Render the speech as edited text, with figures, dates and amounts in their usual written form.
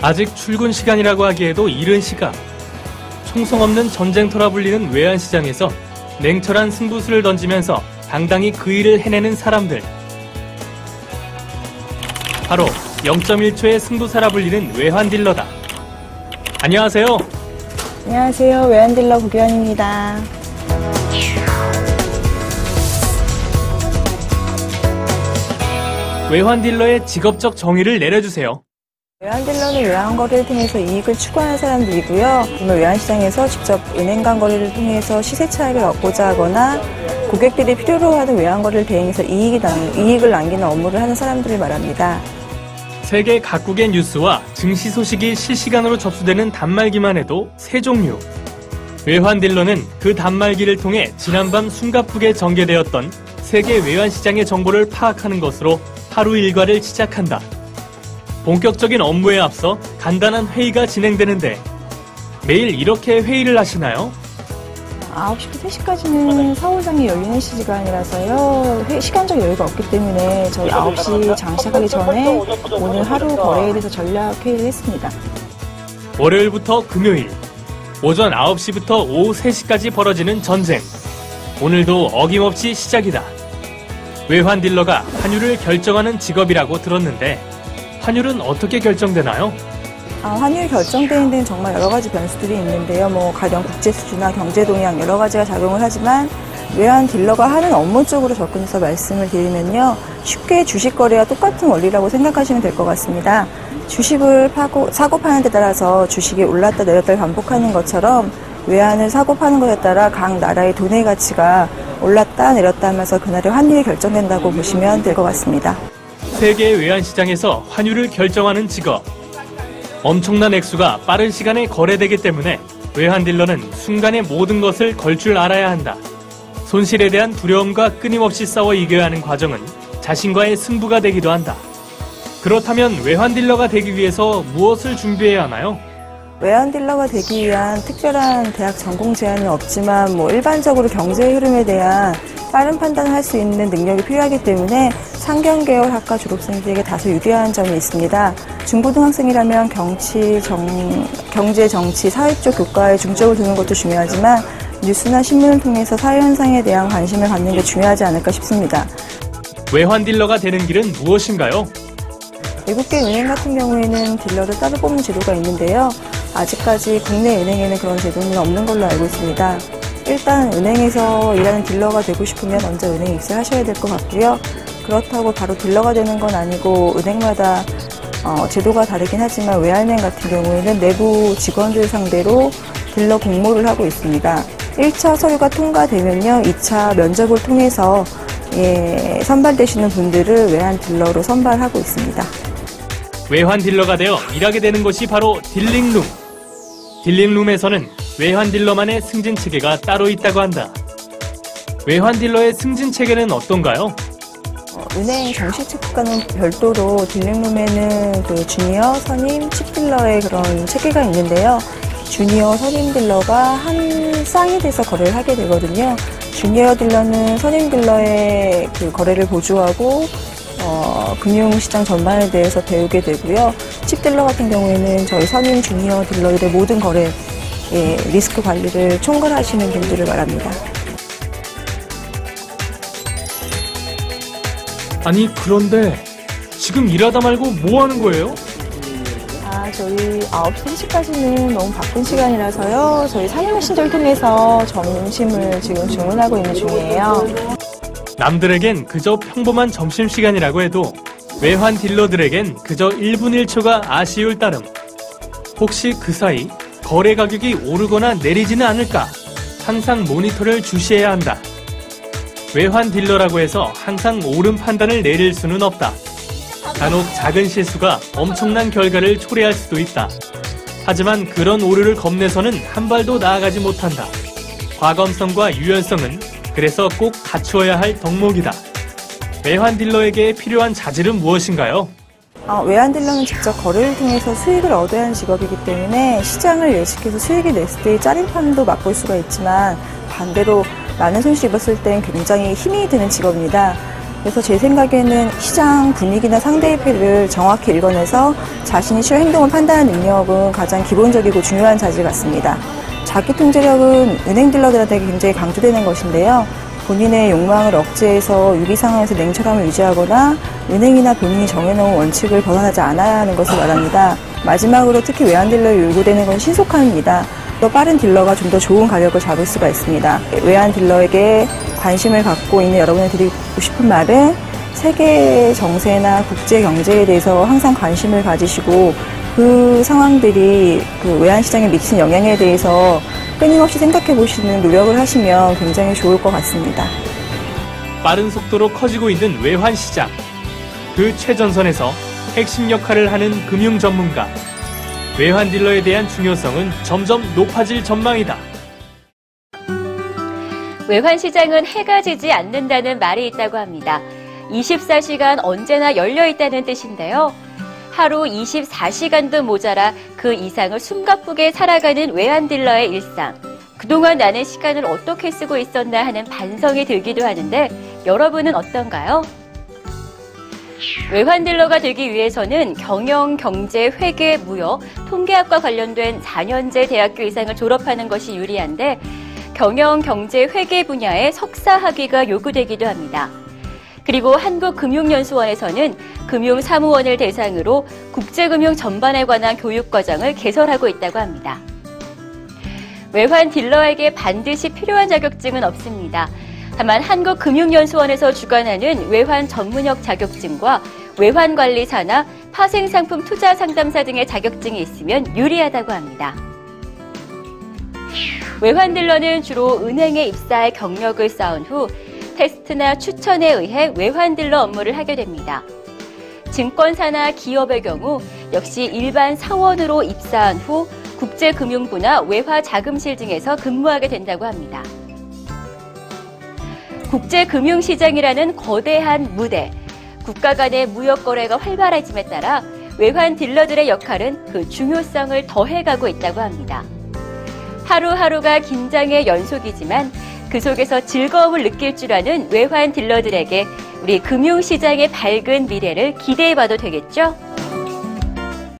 아직 출근 시간이라고 하기에도 이른 시각. 총성 없는 전쟁터라 불리는 외환시장에서 냉철한 승부수를 던지면서 당당히 그 일을 해내는 사람들. 바로 0.1초의 승부사라 불리는 외환딜러다. 안녕하세요. 안녕하세요. 외환딜러 고기환입니다. 외환딜러의 직업적 정의를 내려주세요. 외환딜러는 외환거래를 통해서 이익을 추구하는 사람들이고요. 외환시장에서 직접 은행 간 거래를 통해서 시세 차익을 얻고자 하거나 고객들이 필요로 하는 외환거래를 대행해서 이익을 남기는 업무를 하는 사람들을 말합니다. 세계 각국의 뉴스와 증시 소식이 실시간으로 접수되는 단말기만 해도 세 종류. 외환딜러는 그 단말기를 통해 지난밤 숨가쁘게 전개되었던 세계 외환시장의 정보를 파악하는 것으로 하루 일과를 시작한다. 본격적인 업무에 앞서 간단한 회의가 진행되는데 매일 이렇게 회의를 하시나요? 9시부터 3시까지는 사후장이 열리는 시간이라서요. 시간적 여유가 없기 때문에 저희 9시 장 시작하기 전에 오늘 하루 거래에 대해서 전략 회의를 했습니다. 월요일부터 금요일, 오전 9시부터 오후 3시까지 벌어지는 전쟁. 오늘도 어김없이 시작이다. 외환딜러가 환율을 결정하는 직업이라고 들었는데 환율은 어떻게 결정되나요? 환율 결정되는 데는 정말 여러 가지 변수들이 있는데요. 가령 국제 수주나 경제 동향 여러 가지가 작용을 하지만 외환 딜러가 하는 업무 쪽으로 접근해서 말씀을 드리면요. 쉽게 주식 거래와 똑같은 원리라고 생각하시면 될 것 같습니다. 주식을 사고 파는 데 따라서 주식이 올랐다 내렸다를 반복하는 것처럼 외환을 사고 파는 것에 따라 각 나라의 돈의 가치가 올랐다 내렸다 하면서 그날의 환율이 결정된다고 보시면 될 것 같습니다. 세계 외환시장에서 환율을 결정하는 직업. 엄청난 액수가 빠른 시간에 거래되기 때문에 외환딜러는 순간에 모든 것을 걸 줄 알아야 한다. 손실에 대한 두려움과 끊임없이 싸워 이겨야 하는 과정은 자신과의 승부가 되기도 한다. 그렇다면 외환딜러가 되기 위해서 무엇을 준비해야 하나요? 외환딜러가 되기 위한 특별한 대학 전공 제한은 없지만 일반적으로 경제 흐름에 대한 빠른 판단을 할 수 있는 능력이 필요하기 때문에 상경계열 학과 졸업생들에게 다소 유리한 점이 있습니다. 중고등학생이라면 경제, 정치, 사회 쪽 교과에 중점을 두는 것도 중요하지만 뉴스나 신문을 통해서 사회 현상에 대한 관심을 갖는 게 중요하지 않을까 싶습니다. 외환딜러가 되는 길은 무엇인가요? 외국계 은행 같은 경우에는 딜러를 따로 뽑는 제도가 있는데요. 아직까지 국내 은행에는 그런 제도는 없는 걸로 알고 있습니다. 일단 은행에서 일하는 딜러가 되고 싶으면 먼저 은행에 입사하셔야 될 것 같고요. 그렇다고 바로 딜러가 되는 건 아니고 은행마다 제도가 다르긴 하지만 외환은행 같은 경우에는 내부 직원들 상대로 딜러 공모를 하고 있습니다. 1차 서류가 통과되면요. 2차 면접을 통해서 선발되시는 분들을 외환 딜러로 선발하고 있습니다. 외환딜러가 되어 일하게 되는 곳이 바로 딜링룸. 딜링룸에서는 외환딜러만의 승진체계가 따로 있다고 한다. 외환딜러의 승진체계는 어떤가요? 은행 정식 체크과는 별도로 딜링룸에는 주니어, 선임, 칩딜러의 그런 체계가 있는데요. 주니어, 선임 딜러가 한 쌍이 돼서 거래를 하게 되거든요. 주니어 딜러는 선임 딜러의 거래를 보조하고 금융시장 전반에 대해서 배우게 되고요. 칩딜러 같은 경우에는 저희 선임 주니어 딜러들의 모든 거래 리스크 관리를 총괄하시는 분들을 말합니다. 아니 그런데 지금 일하다 말고 뭐 하는 거예요? 저희 9시 3시까지는 너무 바쁜 시간이라서요. 저희 상임 메신저를 통해서 점심을 지금 주문하고 있는 중이에요. 남들에겐 그저 평범한 점심시간이라고 해도 외환 딜러들에겐 그저 1분 1초가 아쉬울 따름. 혹시 그 사이 거래 가격이 오르거나 내리지는 않을까 항상 모니터를 주시해야 한다. 외환 딜러라고 해서 항상 옳은 판단을 내릴 수는 없다. 간혹 작은 실수가 엄청난 결과를 초래할 수도 있다. 하지만 그런 오류를 겁내서는 한 발도 나아가지 못한다. 과감성과 유연성은 그래서 꼭 갖추어야 할 덕목이다. 외환 딜러에게 필요한 자질은 무엇인가요? 외환 딜러는 직접 거래를 통해서 수익을 얻어야 하는 직업이기 때문에 시장을 예측해서 수익이 냈을 때의 짜릿함도 맛볼 수가 있지만 반대로 많은 손실을 입었을 땐 굉장히 힘이 드는 직업입니다. 그래서 제 생각에는 시장 분위기나 상대의 패를 정확히 읽어내서 자신이 취할 행동을 판단하는 능력은 가장 기본적이고 중요한 자질 같습니다. 자기 통제력은 은행 딜러들한테 굉장히 강조되는 것인데요. 본인의 욕망을 억제해서 위기 상황에서 냉철함을 유지하거나 은행이나 본인이 정해놓은 원칙을 벗어나지 않아야 하는 것을 말합니다. 마지막으로 특히 외환 딜러에 요구되는 건 신속함입니다. 더 빠른 딜러가 좀 더 좋은 가격을 잡을 수가 있습니다. 외환 딜러에게 관심을 갖고 있는 여러분이 드리고 싶은 말은 세계 정세나 국제 경제에 대해서 항상 관심을 가지시고 그 상황들이 그 외환 시장에 미치는 영향에 대해서 끊임없이 생각해 보시는 노력을 하시면 굉장히 좋을 것 같습니다. 빠른 속도로 커지고 있는 외환 시장. 그 최전선에서 핵심 역할을 하는 금융 전문가. 외환 딜러에 대한 중요성은 점점 높아질 전망이다. 외환 시장은 해가 지지 않는다는 말이 있다고 합니다. 24시간 언제나 열려 있다는 뜻인데요. 하루 24시간도 모자라 그 이상을 숨가쁘게 살아가는 외환 딜러의 일상. 그동안 나는 시간을 어떻게 쓰고 있었나 하는 반성이 들기도 하는데 여러분은 어떤가요? 외환 딜러가 되기 위해서는 경영, 경제, 회계, 무역, 통계학과 관련된 4년제 대학교 이상을 졸업하는 것이 유리한데 경영, 경제, 회계 분야의 석사 학위가 요구되기도 합니다. 그리고 한국금융연수원에서는 금융사무원을 대상으로 국제금융 전반에 관한 교육과정을 개설하고 있다고 합니다. 외환 딜러에게 반드시 필요한 자격증은 없습니다. 다만 한국금융연수원에서 주관하는 외환 전문역 자격증과 외환관리사나 파생상품 투자 상담사 등의 자격증이 있으면 유리하다고 합니다. 외환 딜러는 주로 은행에 입사해 경력을 쌓은 후 테스트나 추천에 의해 외환 딜러 업무를 하게 됩니다. 증권사나 기업의 경우 역시 일반 사원으로 입사한 후 국제금융부나 외화자금실 등에서 근무하게 된다고 합니다. 국제금융시장이라는 거대한 무대, 국가 간의 무역 거래가 활발해짐에 따라 외환 딜러들의 역할은 그 중요성을 더해가고 있다고 합니다. 하루하루가 긴장의 연속이지만 그 속에서 즐거움을 느낄 줄 아는 외환 딜러들에게 우리 금융시장의 밝은 미래를 기대해봐도 되겠죠?